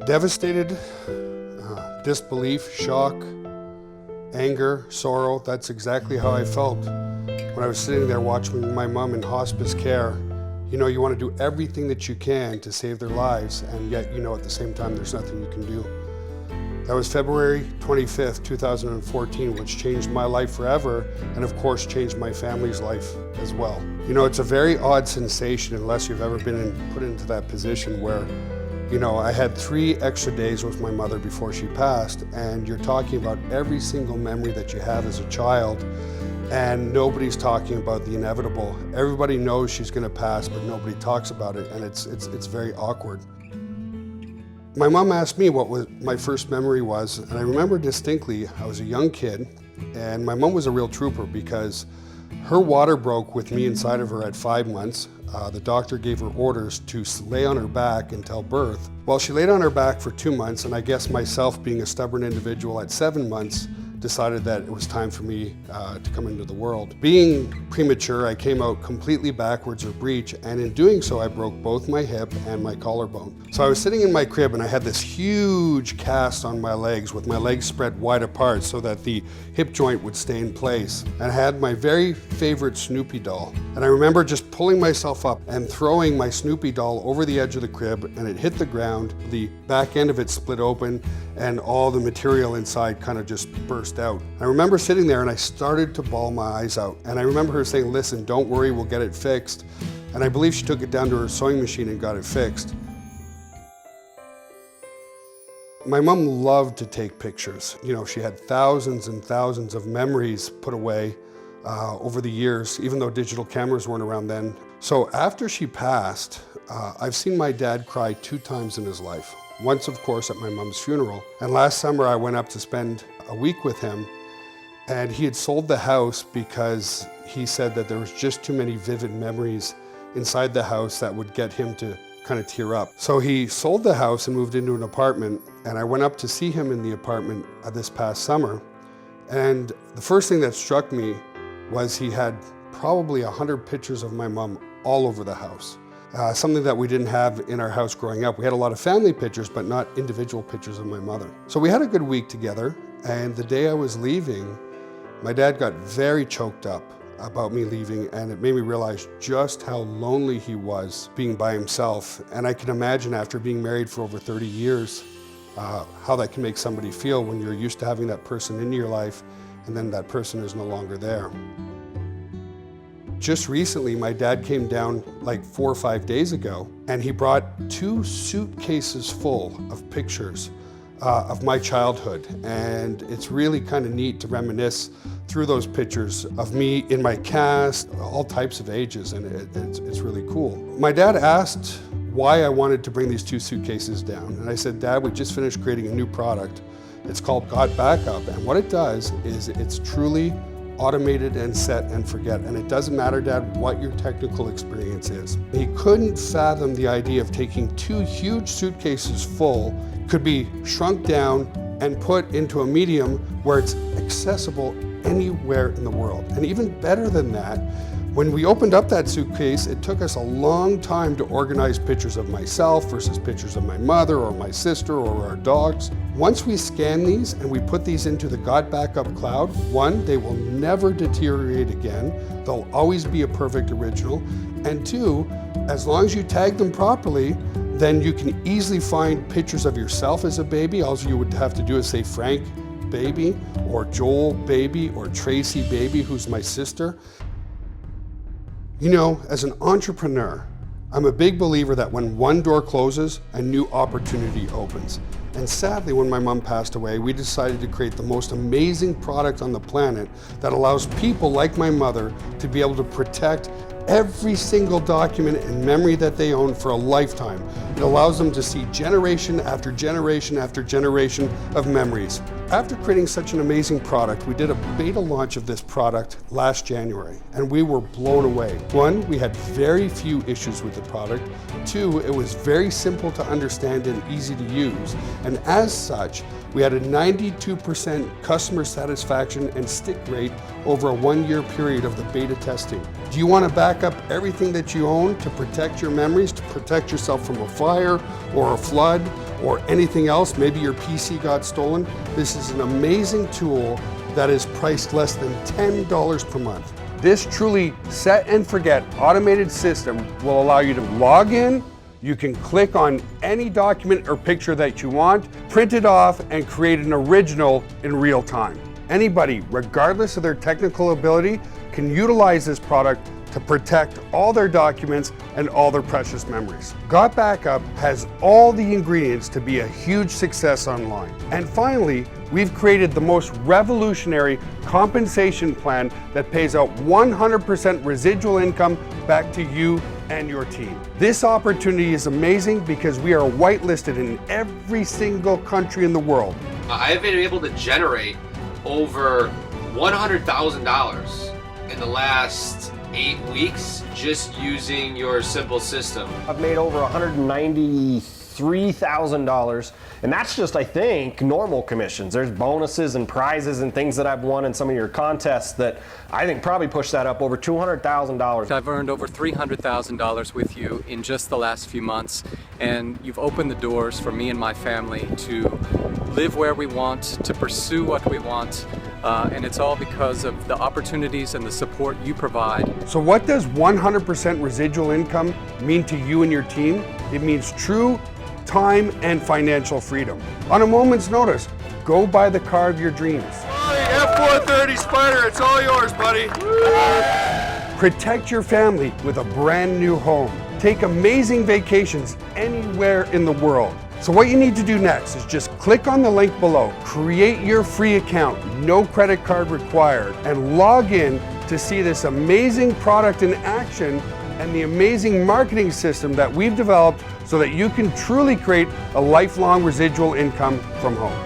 Devastated, disbelief, shock, anger, sorrow. That's exactly how I felt when I was sitting there watching my mom in hospice care. You know, you want to do everything that you can to save their lives, and yet, you know, at the same time, there's nothing you can do. That was February 25th, 2014, which changed my life forever, and of course, changed my family's life as well. You know, it's a very odd sensation unless you've ever been put into that position where, you know, I had 3 extra days with my mother before she passed, and you're talking about every single memory that you have as a child, and nobody's talking about the inevitable. Everybody knows she's going to pass, but nobody talks about it, and it's very awkward. My mom asked me what my first memory was, and I remember distinctly, I was a young kid, and my mom was a real trooper because her water broke with me inside of her at 5 months. The doctor gave her orders to lay on her back until birth. Well, she laid on her back for 2 months, and I guess myself, being a stubborn individual at 7 months, decided that it was time for me to come into the world. Being premature, I came out completely backwards or breech, and in doing so, I broke both my hip and my collarbone. So I was sitting in my crib and I had this huge cast on my legs with my legs spread wide apart so that the hip joint would stay in place. And I had my very favorite Snoopy doll. And I remember just pulling myself up and throwing my Snoopy doll over the edge of the crib, and it hit the ground. The back end of it split open and all the material inside kind of just burst out. I remember sitting there and I started to bawl my eyes out. And I remember her saying, "Listen, don't worry, we'll get it fixed." And I believe she took it down to her sewing machine and got it fixed. My mom loved to take pictures. You know, she had thousands and thousands of memories put away over the years, even though digital cameras weren't around then. So after she passed, I've seen my dad cry 2 times in his life. Once, of course, at my mom's funeral. And last summer, I went up to spend a week with him, and he had sold the house because he said that there was just too many vivid memories inside the house that would get him to kind of tear up. So he sold the house and moved into an apartment, and I went up to see him in the apartment this past summer. And the first thing that struck me was he had probably 100 pictures of my mom all over the house. Something that we didn't have in our house growing up. We had a lot of family pictures, but not individual pictures of my mother. So we had a good week together, and the day I was leaving, my dad got very choked up about me leaving, and it made me realize just how lonely he was being by himself. And I can imagine, after being married for over 30 years, how that can make somebody feel when you're used to having that person in your life, and then that person is no longer there. Just recently, my dad came down like 4 or 5 days ago, and he brought 2 suitcases full of pictures of my childhood. And it's really kind of neat to reminisce through those pictures of me in my cast, all types of ages, and it's really cool. My dad asked why I wanted to bring these 2 suitcases down. And I said, "Dad, we just finished creating a new product. It's called GotBackup, and what it does is it's truly automated and set and forget. And it doesn't matter, Dad, what your technical experience is." He couldn't fathom the idea of taking 2 huge suitcases full, could be shrunk down and put into a medium where it's accessible anywhere in the world. And even better than that, when we opened up that suitcase, it took us a long time to organize pictures of myself versus pictures of my mother or my sister or our dogs. Once we scan these and we put these into the GotBackup cloud, 1, they will never deteriorate again. They'll always be a perfect original. And 2, as long as you tag them properly, then you can easily find pictures of yourself as a baby. All you would have to do is say Frank baby, or Joel baby, or Tracy baby, who's my sister. You know, as an entrepreneur, I'm a big believer that when one door closes, a new opportunity opens. And sadly, when my mom passed away, we decided to create the most amazing product on the planet that allows people like my mother to be able to protect every single document and memory that they own for a lifetime. It allows them to see generation after generation after generation of memories. After creating such an amazing product, we did a beta launch of this product last January, and we were blown away. 1, we had very few issues with the product. 2, it was very simple to understand and easy to use. And as such, we had a 92% customer satisfaction and stick rate over a 1-year period of the beta testing. Do you want to back up everything that you own to protect your memories, to protect yourself from a fire or a flood or anything else, maybe your PC got stolen, this is an amazing tool that is priced less than $10 per month. This truly set and forget automated system will allow you to log in. You can click on any document or picture that you want, print it off, and create an original in real time. Anybody, regardless of their technical ability, can utilize this product to protect all their documents and all their precious memories. GotBackup has all the ingredients to be a huge success online. And finally, we've created the most revolutionary compensation plan that pays out 100% residual income back to you and your team. This opportunity is amazing because we are whitelisted in every single country in the world. I've been able to generate over $100,000 in the last 8 weeks just using your simple system. I've made over $193,000, and that's just, I think, normal commissions. There's bonuses and prizes and things that I've won in some of your contests that I think probably push that up over $200,000. I've earned over $300,000 with you in just the last few months, and you've opened the doors for me and my family to live where we want, to pursue what we want, and it's all because of the opportunities and the support you provide. So what does 100% residual income mean to you and your team? It means true time and financial freedom. On a moment's notice, go buy the car of your dreams. F-430 Spider, it's all yours, buddy. Protect your family with a brand new home. Take amazing vacations anywhere in the world. So what you need to do next is just click on the link below, create your free account, no credit card required, and log in to see this amazing product in action and the amazing marketing system that we've developed so that you can truly create a lifelong residual income from home.